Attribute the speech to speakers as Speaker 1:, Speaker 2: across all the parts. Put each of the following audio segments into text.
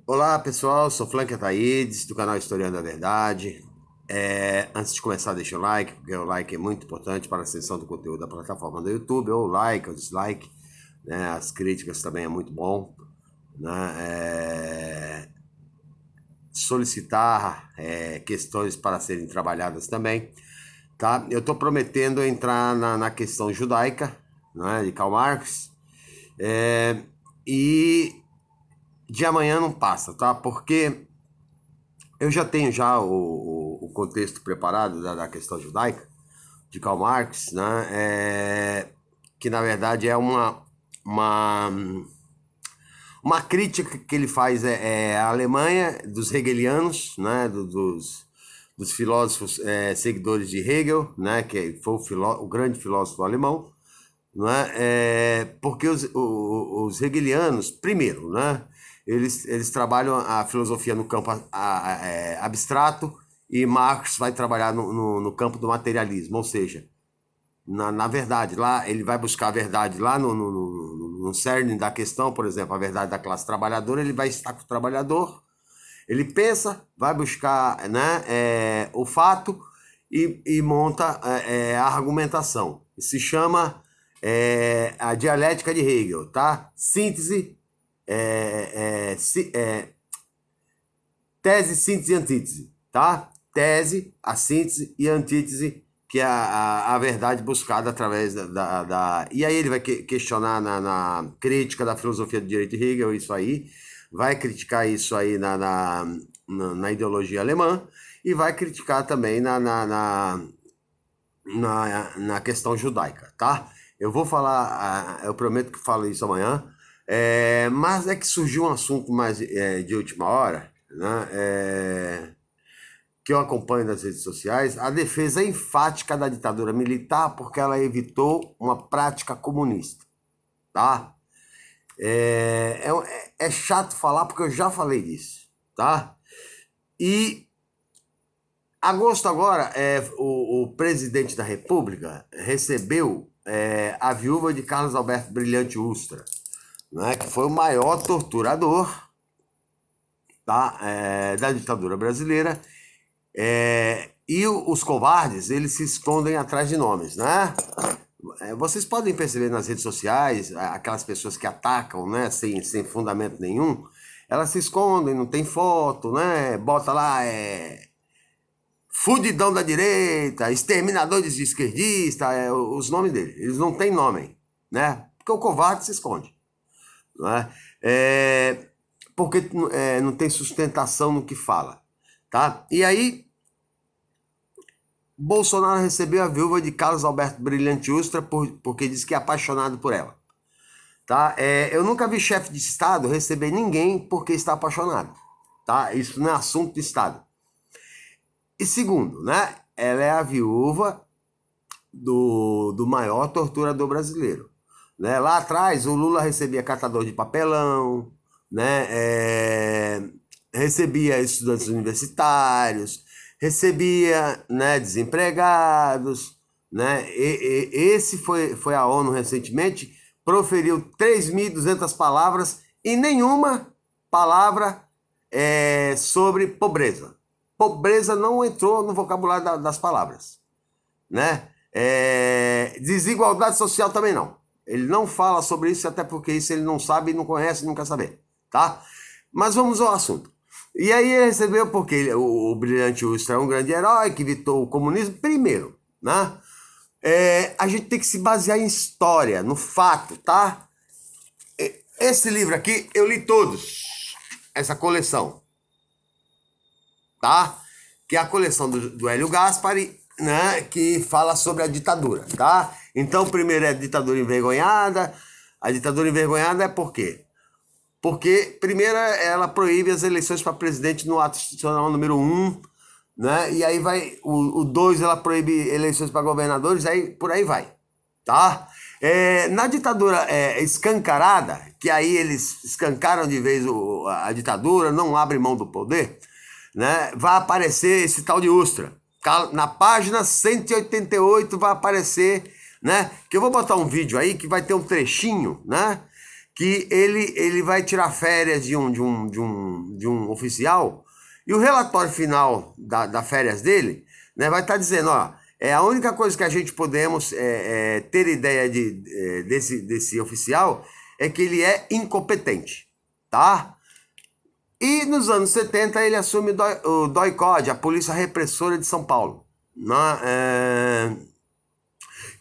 Speaker 1: Olá pessoal, sou Flank Ataídes, do canal Historiando a Verdade. Antes de começar, deixa o like, porque o like é muito importante para a ascensão do conteúdo da plataforma do YouTube, ou like ou dislike, né? As críticas também é muito bom, né? Solicitar questões para serem trabalhadas também, tá? Eu estou prometendo entrar na questão judaica, né, de Karl Marx, e de amanhã não passa, tá? Porque eu já tenho o contexto preparado da questão judaica, de Karl Marx, né? Que na verdade é uma, uma crítica que ele faz à Alemanha, dos hegelianos, né? Dos filósofos seguidores de Hegel, né? Que foi o grande filósofo alemão, não é? Porque os hegelianos, primeiro, né? Eles trabalham a filosofia no campo abstrato, e Marx vai trabalhar no campo do materialismo, ou seja, na verdade, lá ele vai buscar a verdade lá no cerne da questão, por exemplo, a verdade da classe trabalhadora. Ele vai estar com o trabalhador, ele pensa, vai buscar, né, o fato, e monta a argumentação. Se chama a dialética de Hegel, tá? Síntese, tese, síntese e antítese, tá? Tese, a síntese, e a antítese, que é a verdade buscada através da. E aí ele vai questionar na crítica da filosofia do direito de Hegel, isso aí, vai criticar isso aí na ideologia alemã, e vai criticar também na questão judaica, tá? Eu vou falar, eu prometo que falo isso amanhã, mas é que surgiu um assunto mais de última hora, né? Que eu acompanho nas redes sociais, a defesa enfática da ditadura militar, porque ela evitou uma prática comunista, tá? É chato falar, porque eu já falei disso, tá? E agosto agora, o presidente da República recebeu a viúva de Carlos Alberto Brilhante Ustra, né, que foi o maior torturador, tá, da ditadura brasileira. E os covardes, eles se escondem atrás de nomes, né? Vocês podem perceber nas redes sociais, aquelas pessoas que atacam, né, sem fundamento nenhum, elas se escondem, não tem foto, né? Bota lá, fudidão da direita, exterminadores de esquerdista, os nomes dele. Eles não têm nome, né? Porque o covarde se esconde, né? Porque não tem sustentação no que fala, tá? E aí, Bolsonaro recebeu a viúva de Carlos Alberto Brilhante Ustra porque diz que é apaixonado por ela, tá? Eu nunca vi chefe de Estado receber ninguém porque está apaixonado, tá? Isso não é assunto de Estado. E segundo, né? Ela é a viúva do maior torturador brasileiro, né? Lá atrás, o Lula recebia catador de papelão, né? Recebia estudantes universitários, recebia, né, desempregados, né? Esse foi a ONU recentemente, proferiu 3.200 palavras e nenhuma palavra sobre pobreza. Pobreza não entrou no vocabulário das palavras, né? Desigualdade social também não. Ele não fala sobre isso, até porque isso ele não sabe, não conhece, não quer saber, tá? Mas vamos ao assunto. E aí ele recebeu porque o Brilhante Ustra é um grande herói que evitou o comunismo primeiro, né? A gente tem que se basear em história, no fato, tá? Esse livro aqui eu li todos, essa coleção, tá? Que é a coleção do Hélio Gaspari, né? Que fala sobre a ditadura, tá? Então, primeiro é a ditadura envergonhada. A ditadura envergonhada é por quê? Porque, primeiro, ela proíbe as eleições para presidente no ato institucional número 1, né? E aí vai, o 2, ela proíbe eleições para governadores, aí por aí vai, tá? Na ditadura escancarada, que aí eles escancaram de vez a ditadura, não abre mão do poder, né? Vai aparecer esse tal de Ustra. Na página 188 vai aparecer, né? Que eu vou botar um vídeo aí que vai ter um trechinho, né? que ele vai tirar férias de um oficial, e o relatório final da férias dele, né, vai estar dizendo, ó, a única coisa que a gente podemos ter ideia desse oficial é que ele é incompetente, tá? E nos anos 70 ele assume o DOI-CODE, a Polícia Repressora de São Paulo, né?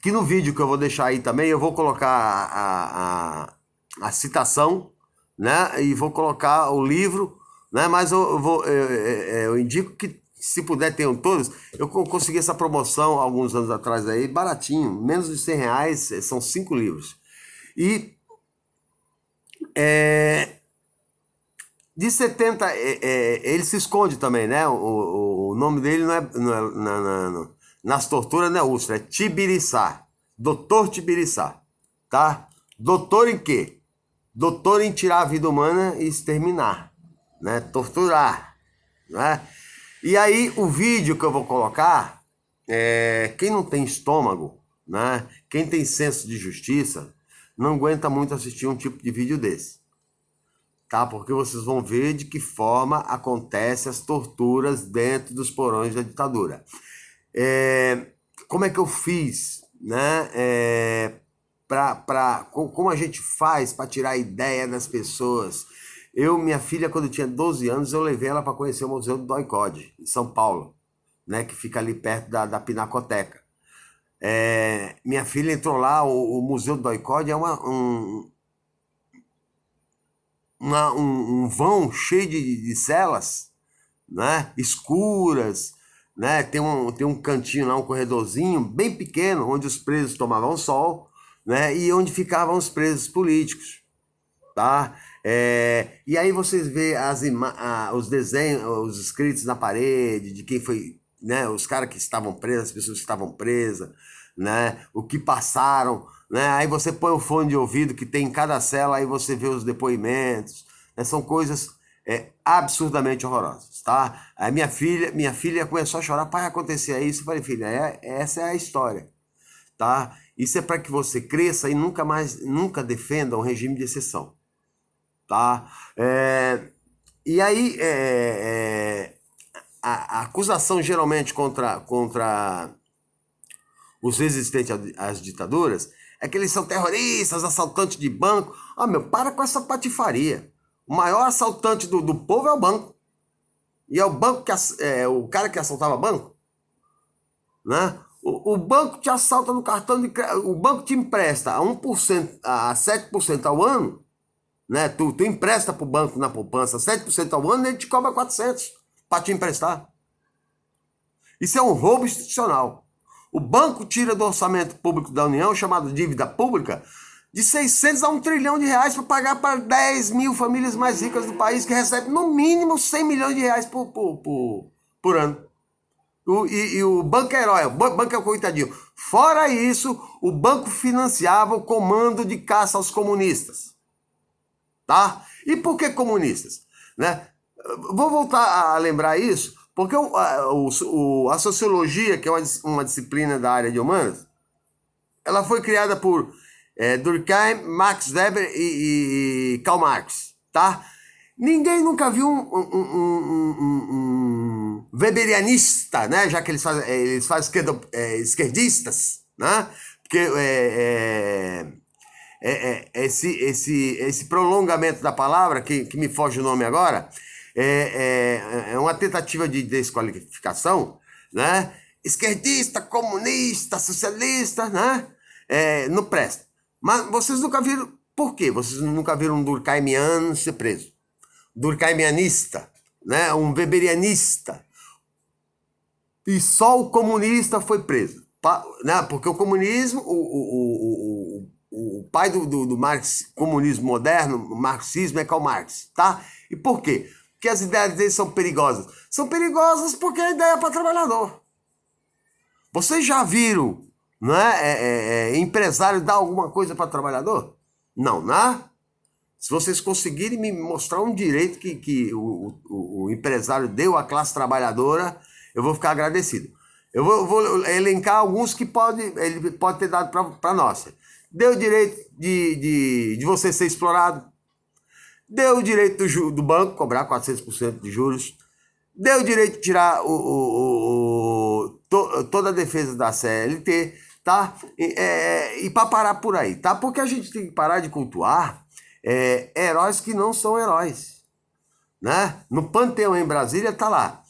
Speaker 1: Que no vídeo que eu vou deixar aí também, eu vou colocar a citação, né? E vou colocar o livro, né? Mas eu indico que, se puder, tenham todos. Eu consegui essa promoção alguns anos atrás aí, baratinho, menos de R$100, são 5 livros. E de 70, ele se esconde também, né? O nome dele nas torturas não é Ustra, é Tibiriçá. Doutor Tibiriçá, tá? Doutor em quê? Doutor em tirar a vida humana e exterminar, né? Torturar, né? E aí, o vídeo que eu vou colocar, quem não tem estômago, né? Quem tem senso de justiça, não aguenta muito assistir um tipo de vídeo desse. Tá? Porque vocês vão ver de que forma acontecem as torturas dentro dos porões da ditadura. Como é que eu fiz, né? Como a gente faz para tirar a ideia das pessoas? Minha filha, quando tinha 12 anos, eu levei ela para conhecer o Museu do DOI-CODE, em São Paulo, né? Que fica ali perto da Pinacoteca. Minha filha entrou lá, o Museu do DOI-CODE é um vão cheio de celas, né? Escuras, né? Tem um cantinho lá, um corredorzinho bem pequeno, onde os presos tomavam sol, né? E onde ficavam os presos políticos, tá? E aí vocês vê os desenhos, os escritos na parede de quem foi, né? Os caras que estavam presos, as pessoas que estavam presas, né? O que passaram, né? Aí você põe o fone de ouvido que tem em cada cela, aí você vê os depoimentos, né? São coisas absurdamente horrorosas, tá? Aí minha filha começou a chorar, pai, acontecia isso. Eu falei, filha, essa é a história, tá? Isso é para que você cresça e nunca defenda um regime de exceção, tá? E aí a acusação geralmente contra os resistentes às ditaduras é que eles são terroristas, assaltantes de banco. Para com essa patifaria. O maior assaltante do povo é o banco. E é o banco o cara que assaltava banco, né? O banco te assalta no cartão de crédito, o banco te empresta a 1%, a 7% ao ano, né? Tu empresta para o banco na poupança 7% ao ano, ele te cobra 400 para te emprestar. Isso é um roubo institucional. O banco tira do orçamento público da União, chamado dívida pública, de 600 a 1 trilhão de reais para pagar para 10 mil famílias mais ricas do país, que recebem no mínimo 100 milhões de reais por ano. E o banco é herói, o banco é o coitadinho. Fora isso, o banco financiava o comando de caça aos comunistas. Tá? E por que comunistas? Né? Vou voltar a lembrar isso, porque a sociologia, que é uma disciplina da área de humanas, ela foi criada por Durkheim, Max Weber e Karl Marx, tá? Ninguém nunca viu um weberianista, né? Já que eles fazem esquerdistas, né? Porque esse prolongamento da palavra, que me foge o nome agora, é uma tentativa de desqualificação, né? Esquerdista, comunista, socialista, né? Não presta. Mas vocês nunca viram. Por quê? Vocês nunca viram um durkheimiano ser preso? Durkheimianista, né? Um weberianista. E só o comunista foi preso. Né? Porque o comunismo, o pai do comunismo moderno, o marxismo, é Karl Marx, tá? E por quê? Porque as ideias deles são perigosas. São perigosas porque a ideia é para trabalhador. Vocês já viram, né, empresário dar alguma coisa para trabalhador? Não, né? Se vocês conseguirem me mostrar um direito que o empresário deu à classe trabalhadora, eu vou ficar agradecido. Eu vou elencar alguns que ele pode ter dado para nós. deu o direito de você ser explorado, deu o direito do banco cobrar 400% de juros, deu o direito de tirar toda a defesa da CLT, tá? E para parar por aí, tá? Porque a gente tem que parar de cultuar heróis que não são heróis, né? No Panteão em Brasília tá lá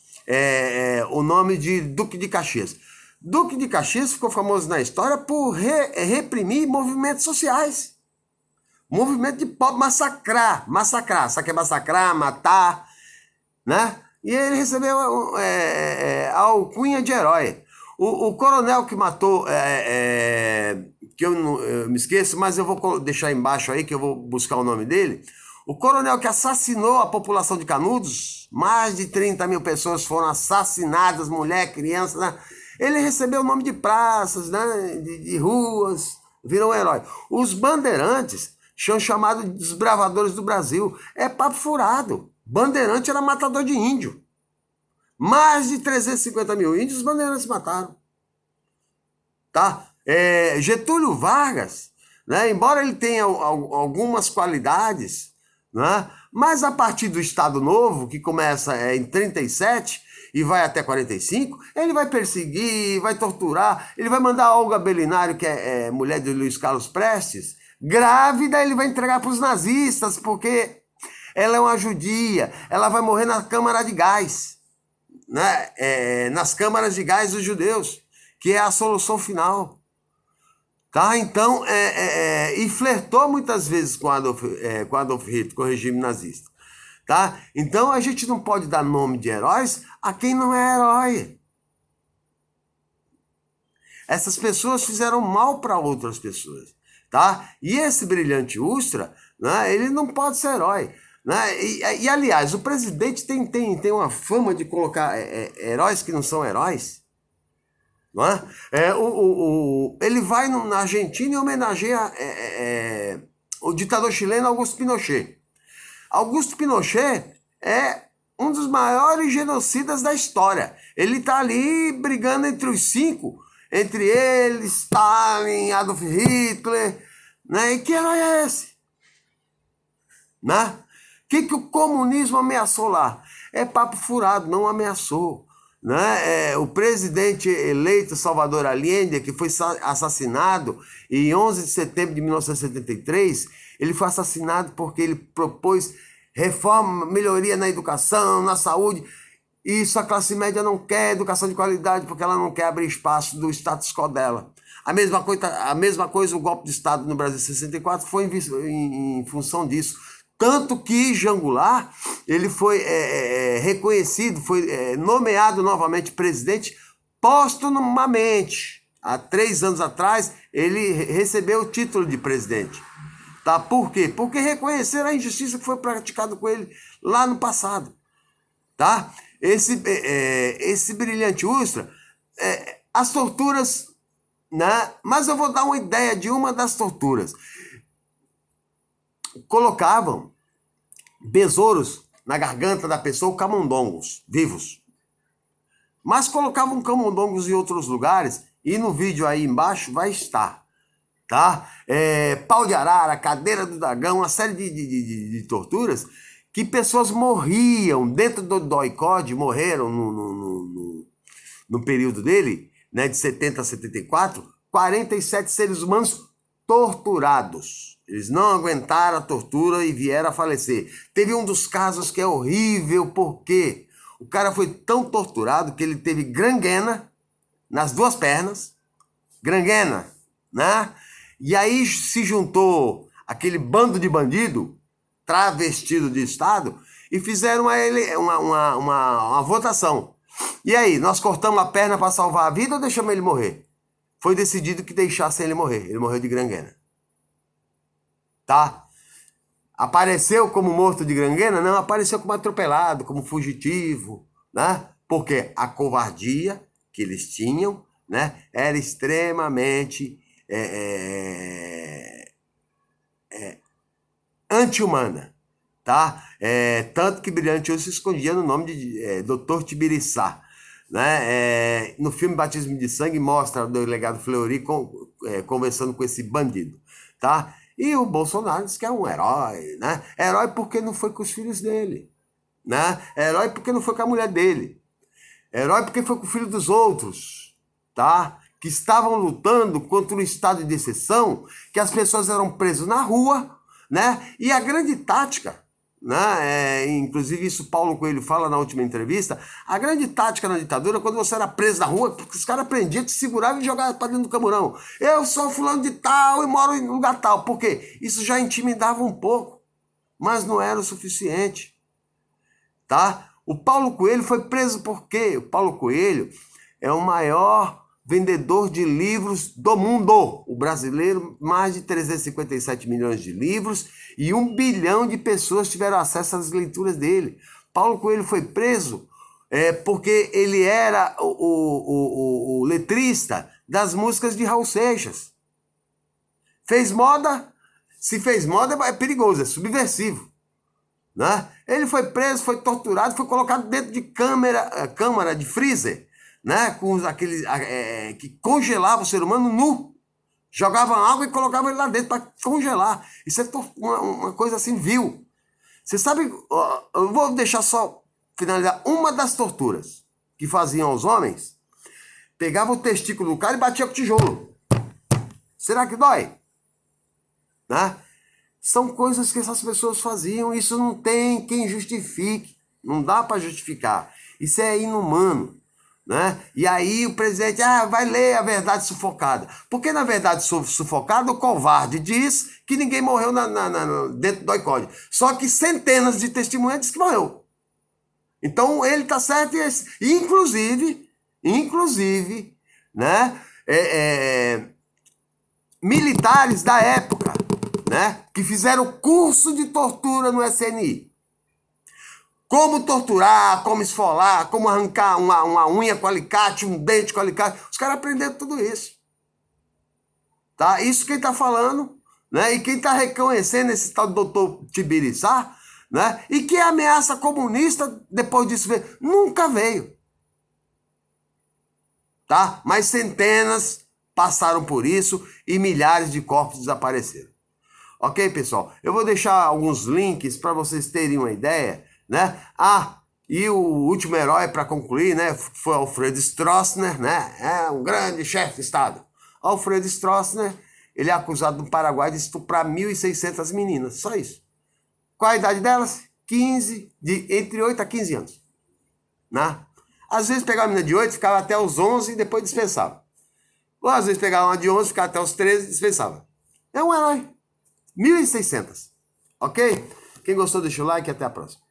Speaker 1: o nome de Duque de Caxias. Duque de Caxias ficou famoso na história por reprimir movimentos sociais. Movimento de pobre, massacrar. Sabe o que é massacrar, matar, né? E ele recebeu a alcunha de herói. O coronel que matou, que eu me esqueço, mas eu vou deixar embaixo aí, que eu vou buscar o nome dele. O coronel que assassinou a população de Canudos, mais de 30 mil pessoas foram assassinadas, mulher, criança, né? Ele recebeu o nome de praças, né? de ruas, virou um herói. Os bandeirantes são chamados de desbravadores do Brasil. É papo furado. Bandeirante era matador de índio. Mais de 350 mil índios os bandeirantes mataram. Tá? Getúlio Vargas, né? Embora ele tenha algumas qualidades, né? Mas a partir do Estado Novo, que começa em 37 e vai até 45, ele vai perseguir, vai torturar, ele vai mandar a Olga Belinário, que é mulher de Luiz Carlos Prestes, grávida, ele vai entregar para os nazistas, porque ela é uma judia, ela vai morrer na câmara de gás, né? Nas câmaras de gás dos judeus, que é a solução final. Tá? Então, e flertou muitas vezes com Adolf Hitler, com o regime nazista. Tá? Então, a gente não pode dar nome de heróis a quem não é herói. Essas pessoas fizeram mal para outras pessoas. Tá? E esse brilhante Ustra, né, ele não pode ser herói. Né? E aliás, o presidente tem uma fama de colocar heróis que não são heróis. Não é? Ele vai na Argentina e homenageia o ditador chileno Augusto Pinochet. Augusto Pinochet é um dos maiores genocidas da história. Ele está ali brigando entre os 5, entre ele, Stalin, Adolf Hitler, né? E que herói é esse? Né? O que o comunismo ameaçou lá? É papo furado, não ameaçou. Né? O presidente eleito Salvador Allende, que foi assassinado em 11 de setembro de 1973, ele foi assassinado porque ele propôs reforma, melhoria na educação, na saúde. E isso a classe média não quer, educação de qualidade, porque ela não quer abrir espaço do status quo dela. A mesma coisa o golpe de Estado no Brasil em 64 foi em função disso. Tanto que Jean Goulart, ele foi reconhecido, foi nomeado novamente presidente póstumamente. Há 3 anos atrás, ele recebeu o título de presidente. Tá? Por quê? Porque reconheceram a injustiça que foi praticada com ele lá no passado. Tá? Esse brilhante Ustra, as torturas, né? Mas eu vou dar uma ideia de uma das torturas. Colocavam besouros na garganta da pessoa, camundongos vivos. Mas colocavam camundongos em outros lugares, e no vídeo aí embaixo vai estar. Tá? Pau de arara, cadeira do dragão, uma série de torturas que pessoas morriam dentro do DOI-CODE, morreram no período dele, né, de 70 a 74, 47 seres humanos torturados. Eles não aguentaram a tortura e vieram a falecer. Teve um dos casos que é horrível, porque o cara foi tão torturado que ele teve gangrena nas 2 pernas, gangrena, né? E aí se juntou aquele bando de bandido, travestido de Estado, e fizeram uma votação. E aí, nós cortamos a perna para salvar a vida ou deixamos ele morrer? Foi decidido que deixassem ele morrer. Ele morreu de gangrena. Tá? Apareceu como morto de gangrena? Não, apareceu como atropelado, como fugitivo, né? Porque a covardia que eles tinham, né, era extremamente anti-humana, tá? Tanto que Brilhante Ustra se escondia no nome de Dr. Tibiriçá. Né? No filme Batismo de Sangue mostra o delegado Fleury conversando com esse bandido. tá? E o Bolsonaro diz que é um herói, né? Herói porque não foi com os filhos dele, né? Herói porque não foi com a mulher dele. Herói porque foi com o filho dos outros, tá? Que estavam lutando contra o estado de exceção, que as pessoas eram presas na rua, né? E a grande tática, né? Inclusive isso Paulo Coelho fala na última entrevista, a grande tática na ditadura, quando você era preso na rua, porque os caras prendiam, te seguravam e jogavam para dentro do camurão. Eu sou fulano de tal e moro em lugar tal. Por quê? Isso já intimidava um pouco, mas não era o suficiente, tá? O Paulo Coelho foi preso por quê? O Paulo Coelho é o maior vendedor de livros do mundo. O brasileiro, mais de 357 milhões de livros e 1 bilhão de pessoas tiveram acesso às leituras dele. Paulo Coelho foi preso porque ele era o letrista das músicas de Raul Seixas. Fez moda, se fez moda é perigoso, é subversivo. Né? Ele foi preso, foi torturado, foi colocado dentro de câmara de freezer, né? Com aqueles que congelava o ser humano nu. Jogavam água e colocavam ele lá dentro para congelar. Isso é uma coisa assim vil. Você sabe, eu vou deixar só finalizar uma das torturas que faziam aos homens. Pegava o testículo do cara e batia com tijolo. Será que dói? Né? São coisas que essas pessoas faziam, isso não tem quem justifique, não dá para justificar. Isso é inumano, né? E aí o presidente vai ler a verdade sufocada. Porque na verdade sufocada o covarde diz que ninguém morreu dentro do doicode. Só que centenas de testemunhas dizem que morreu. Então ele está certo e inclusive, né? Militares da época, né, que fizeram curso de tortura no SNI. Como torturar, como esfolar, como arrancar uma unha com alicate, um dente com alicate. Os caras aprenderam tudo isso. Tá? Isso quem está falando, né? E quem está reconhecendo esse tal doutor Tibiriçá, né? E que a ameaça comunista, depois disso, nunca veio. Tá? Mas centenas passaram por isso e milhares de corpos desapareceram. Ok, pessoal? Eu vou deixar alguns links para vocês terem uma ideia, né? E o último herói, para concluir, né, foi Alfredo Stroessner, né? É um grande chefe de Estado. Alfredo Stroessner, ele é acusado no Paraguai de estuprar 1.600 meninas, só isso. Qual a idade delas? Entre 8 a 15 anos. Né? Às vezes pegava uma menina de 8, ficava até os 11 e depois dispensava. Ou às vezes pegava uma de 11, ficava até os 13 e dispensava. É um herói. 1.600. Ok? Quem gostou, deixa o like e até a próxima.